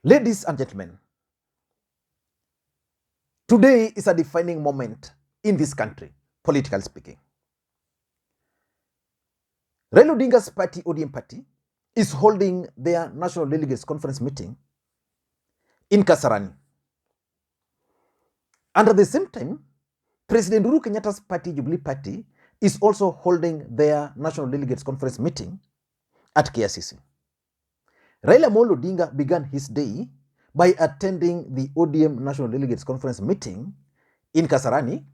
Ladies and gentlemen, today is a defining moment in this country, politically speaking. Raila Odinga's party, ODM party, is holding their National Delegates Conference meeting in Kasarani. And at the same time, President Uhuru Kenyatta's party, Jubilee party, is also holding their National Delegates Conference meeting at KICC. Raila Odinga began his day by attending the ODM National Delegates Conference meeting in Kasarani,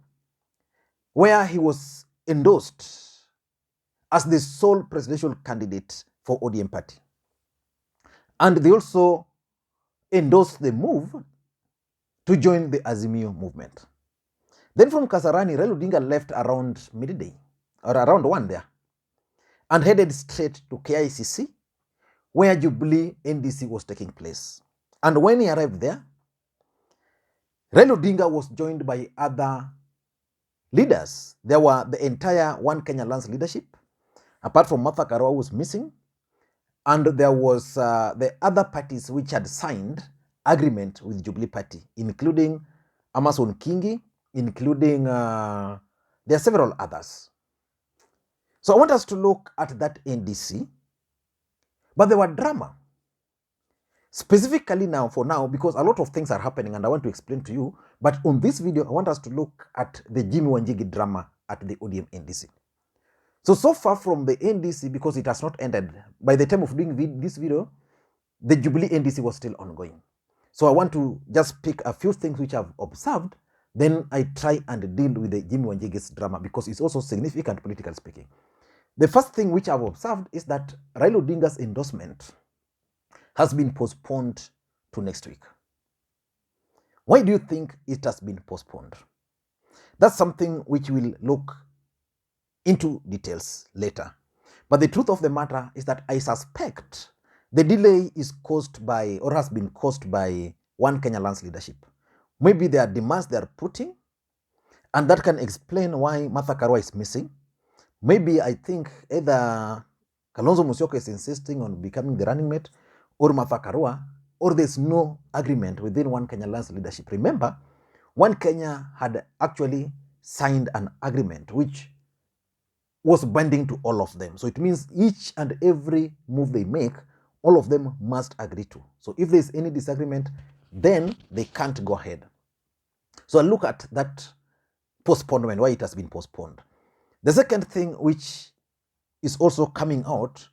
where he was endorsed as the sole presidential candidate for ODM party. And they also endorsed the move to join the Azimio movement. Then from Kasarani, Raila Odinga left around midday, or around 1 there, and headed straight to KICC, where Jubilee NDC was taking place. And when he arrived there, Raila Odinga was joined by other leaders. There were the entire One Kenya Lands leadership, apart from Karua was missing, and there was the other parties which had signed agreement with Jubilee Party, including Amason Kingi, including, there are several others. So I want us to look at that NDC, but there were drama. Specifically now, for now, because a lot of things are happening and I want to explain to you, but on this video, I want us to look at the Jimi Wanjigi drama at the ODM NDC. So far from the NDC, because it has not ended, by the time of doing this video, the Jubilee NDC was still ongoing. So I want to just pick a few things which I've observed, then I try and deal with the Jimi Wanjigi's drama because it's also significant politically speaking. The first thing which I've observed is that Raila Odinga's endorsement has been postponed to next week. Why do you think it has been postponed? That's something which we'll look into details later. But the truth of the matter is that I suspect the delay is caused by, or has been caused by, One Kenya Lands leadership. Maybe there are demands they are putting, and that can explain why Karua is missing. Maybe I think either Kalonzo Musyoka is insisting on becoming the running mate, or Karua, or there's no agreement within One Kenya Lands leadership. Remember, One Kenya had actually signed an agreement which was binding to all of them. So it means each and every move they make, all of them must agree to. So if there's any disagreement, then they can't go ahead. So I look at that postponement, why it has been postponed. The second thing which is also coming out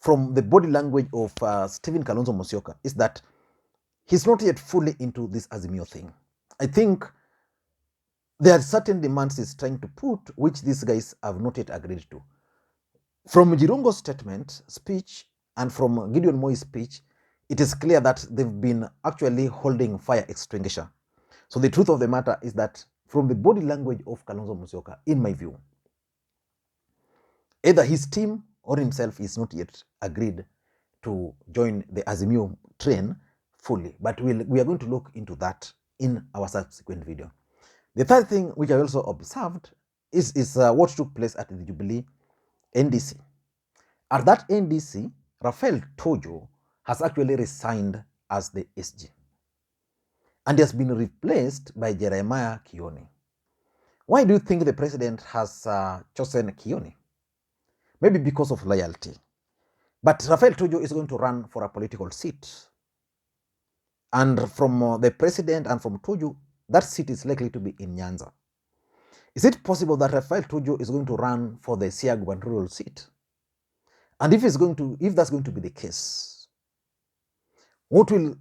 from the body language of Stephen Kalonzo Musyoka is that he's not yet fully into this Azimio thing. I think there are certain demands he's trying to put, which these guys have not yet agreed to. From Jirongo's statement, speech, and from Gideon Moi's speech, it is clear that they've been actually holding fire extinguisher. So the truth of the matter is that from the body language of Kalonzo Musyoka, in my view, either his team or himself is not yet agreed to join the Azimio train fully. But we are going to look into that in our subsequent video. The third thing which I also observed is what took place at the Jubilee NDC. At that NDC, Raphael Tojo has actually resigned as the SG and has been replaced by Jeremiah Kioni. Why do you think the president has chosen Kioni? Maybe because of loyalty. But Raphael Tojo is going to run for a political seat. And from the president and from Tojo, that seat is likely to be in Nyanza. Is it possible that Raphael Tojo is going to run for the Siaya gubernatorial seat? And if that's going to be the case, what will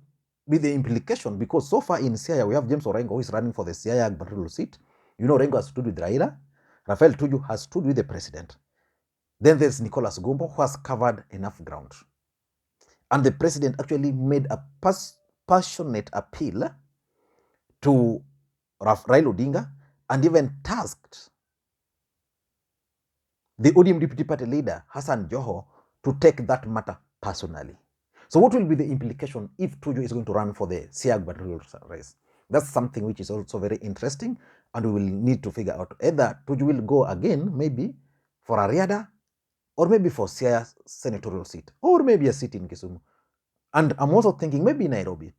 be the implication? Because so far in Siaya, we have James Orengo who is running for the Siaya gubernatorial seat. You know, Orengo has stood with Raila. Raphael Tojo has stood with the president. Then there's Nicholas Gombo who has covered enough ground. And the president actually made a passionate appeal to Raila Odinga and even tasked the ODM deputy party leader, Hassan Joho, to take that matter personally. So what will be the implication if Tojo is going to run for the Siaya gubernatorial race? That's something which is also very interesting, and we will need to figure out either Tojo will go again, maybe for Ariada, or maybe for Siaya senatorial seat, or maybe a seat in Kisumu. And I'm also thinking maybe Nairobi,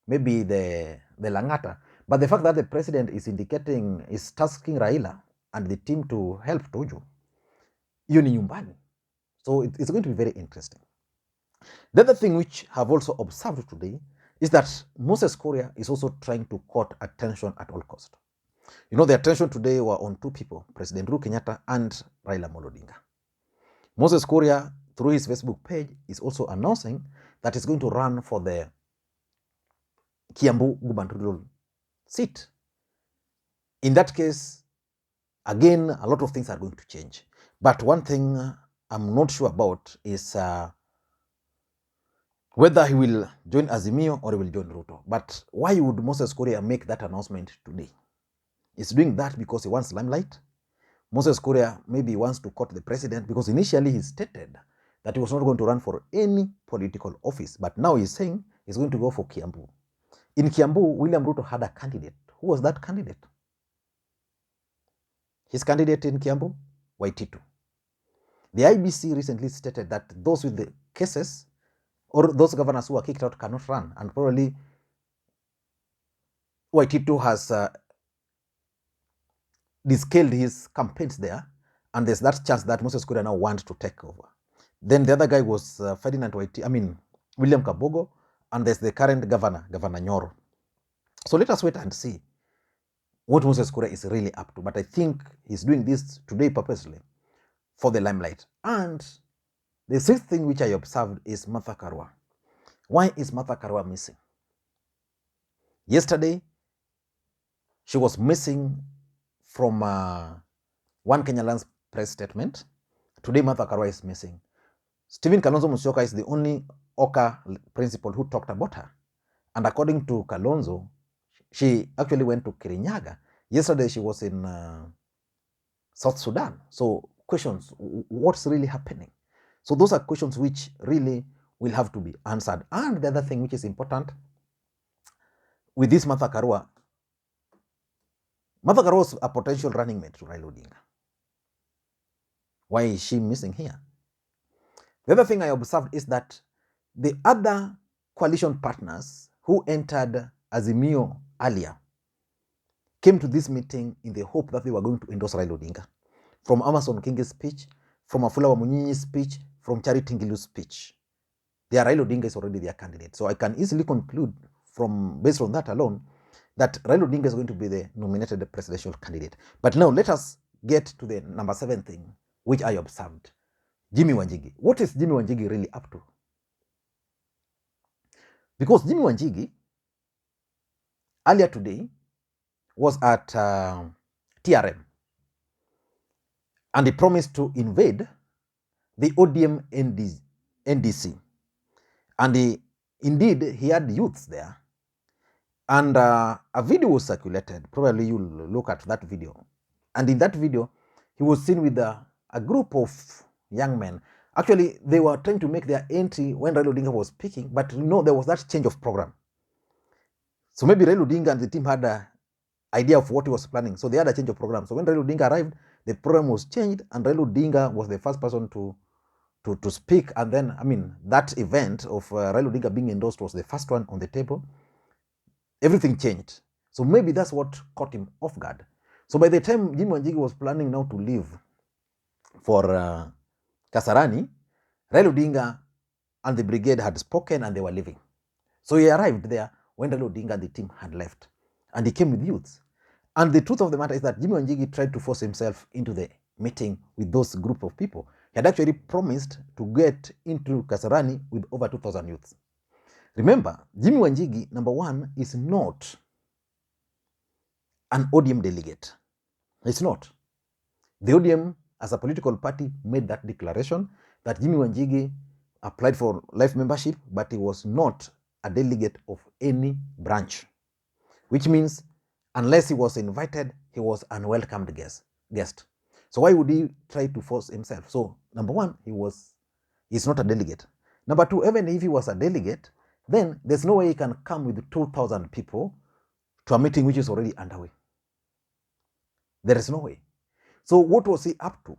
maybe the Langata, but the fact that the president is tasking Raila and the team to help Tuju, hiyo ni nyumbani. So it's going to be very interesting. The other thing which I've also observed today is that Moses Kuria is also trying to court attention at all cost. You know, the attention today were on two people, President Uhuru Kenyatta and Raila Odinga. Moses Kuria, through his Facebook page, is also announcing that he's going to run for the Kiambu gubernatorial seat. In that case, again, a lot of things are going to change. But one thing I'm not sure about is whether he will join Azimio or he will join Ruto. But why would Moses Kuria make that announcement today? He's doing that because he wants limelight. Moses Kuria maybe wants to court the president because initially he stated that he was not going to run for any political office. But now he's saying he's going to go for Kiambu. In Kiambu, William Ruto had a candidate. Who was that candidate? His candidate in Kiambu? Waititu. The IBC recently stated that those with the cases or those governors who are kicked out cannot run, and probably Waititu has descaled his campaigns there, and there's that chance that Moses Kuria now wants to take over. Then the other guy was William Kabogo, and there's the current Governor Nyoro. So let us wait and see what Moses Kuria is really up to. But I think he's doing this today purposely for the limelight. And the sixth thing which I observed is Martha Karua. Why is Martha Karua missing? Yesterday, she was missing from One Kenya Land's press statement. Today, Martha Karua is missing. Stephen Kalonzo Musyoka is the only Oka principal who talked about her. And according to Kalonzo, she actually went to Kirinyaga. Yesterday, she was in South Sudan. So questions, what's really happening? So those are questions which really will have to be answered. And the other thing which is important with this Martha Karua was a potential running mate to Raila Odinga. Why is she missing here? The other thing I observed is that the other coalition partners who entered Azimio earlier came to this meeting in the hope that they were going to endorse Raila Odinga. From Amason Kingi's speech, from Afula Wamunyinyi's speech, from Charity Ngilu's speech. Raila Odinga is already their candidate. So I can easily conclude based on that alone, that Raila Odinga is going to be the nominated presidential candidate. But now let us get to the number 7 thing, which I observed. Jimi Wanjigi. What is Jimi Wanjigi really up to? Because Jimi Wanjigi, earlier today, was at TRM. And he promised to invade the ODM NDC. And indeed, he had youths there. And a video was circulated. Probably you'll look at that video. And in that video, he was seen with a group of young men. Actually, they were trying to make their entry when Raila Odinga was speaking, but you know, there was that change of program. So maybe Raila Odinga and the team had an idea of what he was planning. So they had a change of program. So when Raila Odinga arrived, the program was changed, and Raila Odinga was the first person to speak. And then, that event of Raila Odinga being endorsed was the first one on the table. Everything changed. So maybe that's what caught him off guard. So by the time Jimi Wanjigi was planning now to leave for Kasarani, Raila Odinga and the brigade had spoken and they were leaving. So he arrived there when Raila Odinga and the team had left. And he came with youths. And the truth of the matter is that Jimi Wanjigi tried to force himself into the meeting with those group of people. He had actually promised to get into Kasarani with over 2,000 youths. Remember, Jimi Wanjigi, number 1, is not an ODM delegate. It's not. The ODM, as a political party, made that declaration that Jimi Wanjigi applied for life membership, but he was not a delegate of any branch. Which means, unless he was invited, he was an unwelcomed guest. So why would he try to force himself? So, number 1, he's not a delegate. Number 2, even if he was a delegate, then there's no way he can come with 2,000 people to a meeting which is already underway. There is no way. So what was he up to?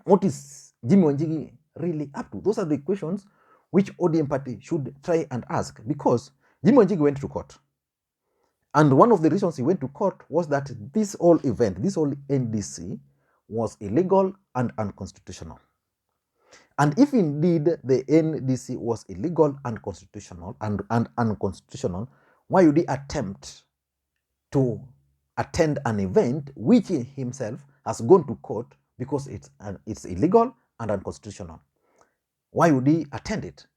What is Jimi Wanjigi really up to? Those are the questions which ODM party should try and ask, because Jimi Wanjigi went to court. And one of the reasons he went to court was that this whole event, this whole NDC, was illegal and unconstitutional. And if indeed the NDC was illegal and unconstitutional, why would he attempt to attend an event which he himself has gone to court because it's illegal and unconstitutional? Why would he attend it?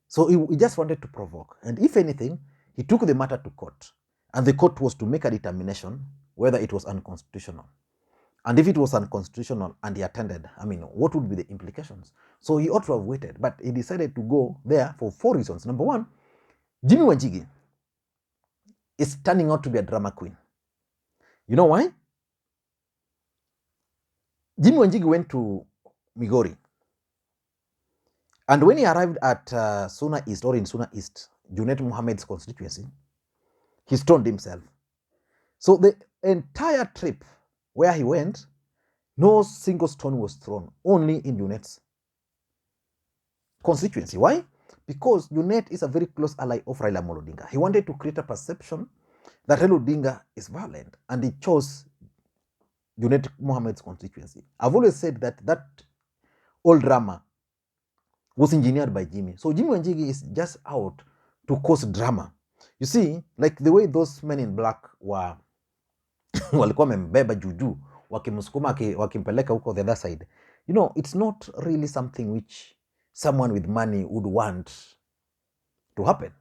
So he just wanted to provoke. And if anything, he took the matter to court. And the court was to make a determination whether it was unconstitutional. And if it was unconstitutional and he attended, I mean, what would be the implications? So he ought to have waited, but he decided to go there for 4 reasons. Number one, Jimi Wanjigi is turning out to be a drama queen. You know why? Jimi Wanjigi went to Migori. And when he arrived at Suna East, or in Suna East, Junet Mohammed's constituency, he stoned himself. So the entire trip where he went, no single stone was thrown, only in Junet's constituency. Why? Because Junet is a very close ally of Raila Odinga. He wanted to create a perception that Raila Odinga is violent, and he chose Junet Mohammed's constituency. I've always said that that old drama was engineered by Jimmy. So Jimi Wanjigi is just out to cause drama. You see, like the way those men in black were walikuwa wamembeba juju wakimsukuma wakimpeleka huko the other side. You know, it's not really something which someone with money would want to happen.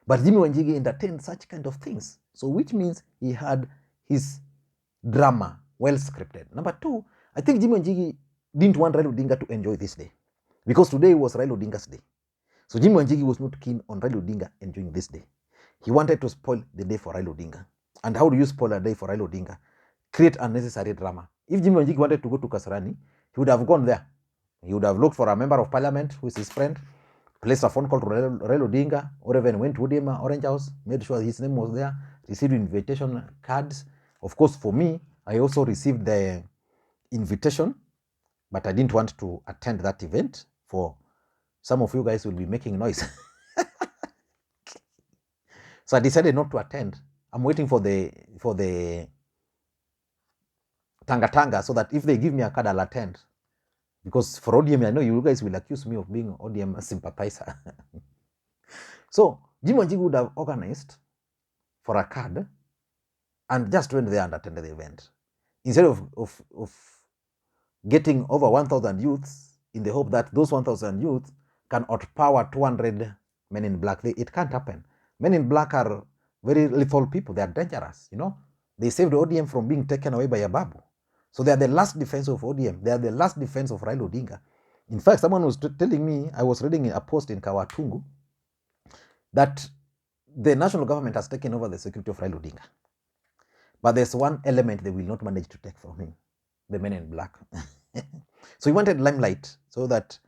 But Jimi Wanjigi entertained such kind of things. So which means he had his drama well scripted. Number two, I think Jimi Wanjigi didn't want Raila Odinga to enjoy this day, because today was Raila Odinga's day. So Jimi Wanjigi was not keen on Raila Odinga enjoying this day. He wanted to spoil the day for Raila Odinga. And how do you spoil a day for Raila Odinga? Create unnecessary drama. If Jimi Wanjigi wanted to go to Kasarani, he would have gone there. He would have looked for a member of parliament who is his friend, placed a phone call to Raila Odinga, or even went to ODM Orange House, made sure his name was there, received invitation cards. Of course, for me, I also received the invitation, but I didn't want to attend that event. For some of you guys will be making noise. So I decided not to attend. I'm waiting for the tanga, so that if they give me a card, I'll attend. Because for ODM, I know you guys will accuse me of being an ODM sympathizer. So Jimi Wanjigi would have organized for a card and just went there and attended the event, instead of getting over 1,000 youths in the hope that those 1,000 youths can outpower 200 men in black. It can't happen. Men in black are very lethal people. They are dangerous, you know. They saved ODM from being taken away by a babu. So they are the last defense of ODM. They are the last defense of Raila Odinga. In fact, someone was telling me, I was reading a post in Kawatungu, that the national government has taken over the security of Raila Odinga. But there's one element they will not manage to take from him: the men in black. So he wanted limelight, so that,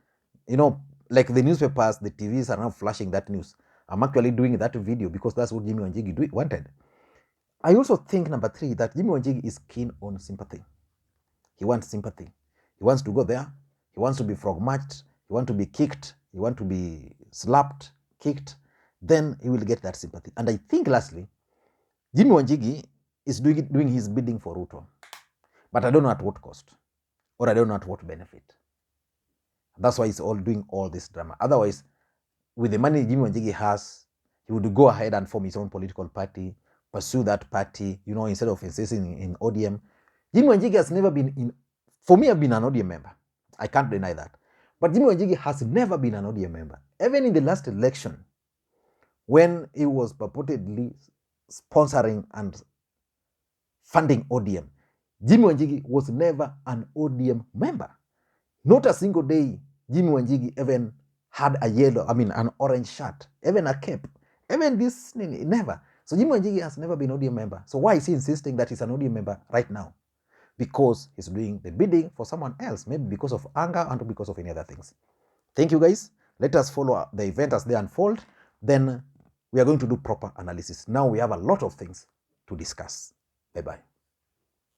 you know, like the newspapers, the TVs are now flashing that news. I'm actually doing that video because that's what Jimi Wanjigi wanted. I also think, number three, that Jimi Wanjigi is keen on sympathy. He wants sympathy. He wants to go there. He wants to be frog marched. He wants to be kicked. He wants to be slapped, kicked. Then he will get that sympathy. And I think, lastly, Jimi Wanjigi is doing his bidding for Ruto. But I don't know at what cost, or I don't know at what benefit. That's why he's all doing all this drama. Otherwise, with the money Jimi Wanjigi has, he would go ahead and form his own political party, pursue that party, you know, instead of insisting in ODM. Jimi Wanjigi has never been in, for me, I've been an ODM member. I can't deny that. But Jimi Wanjigi has never been an ODM member. Even in the last election, when he was purportedly sponsoring and funding ODM, Jimi Wanjigi was never an ODM member. Not a single day Jimi Wanjigi even had an orange shirt, even a cape, even this, never. So Jimi Wanjigi has never been an ODM member. So why is he insisting that he's an ODM member right now? Because he's doing the bidding for someone else, maybe because of anger and because of any other things. Thank you, guys. Let us follow the event as they unfold. Then we are going to do proper analysis. Now we have a lot of things to discuss. Bye-bye.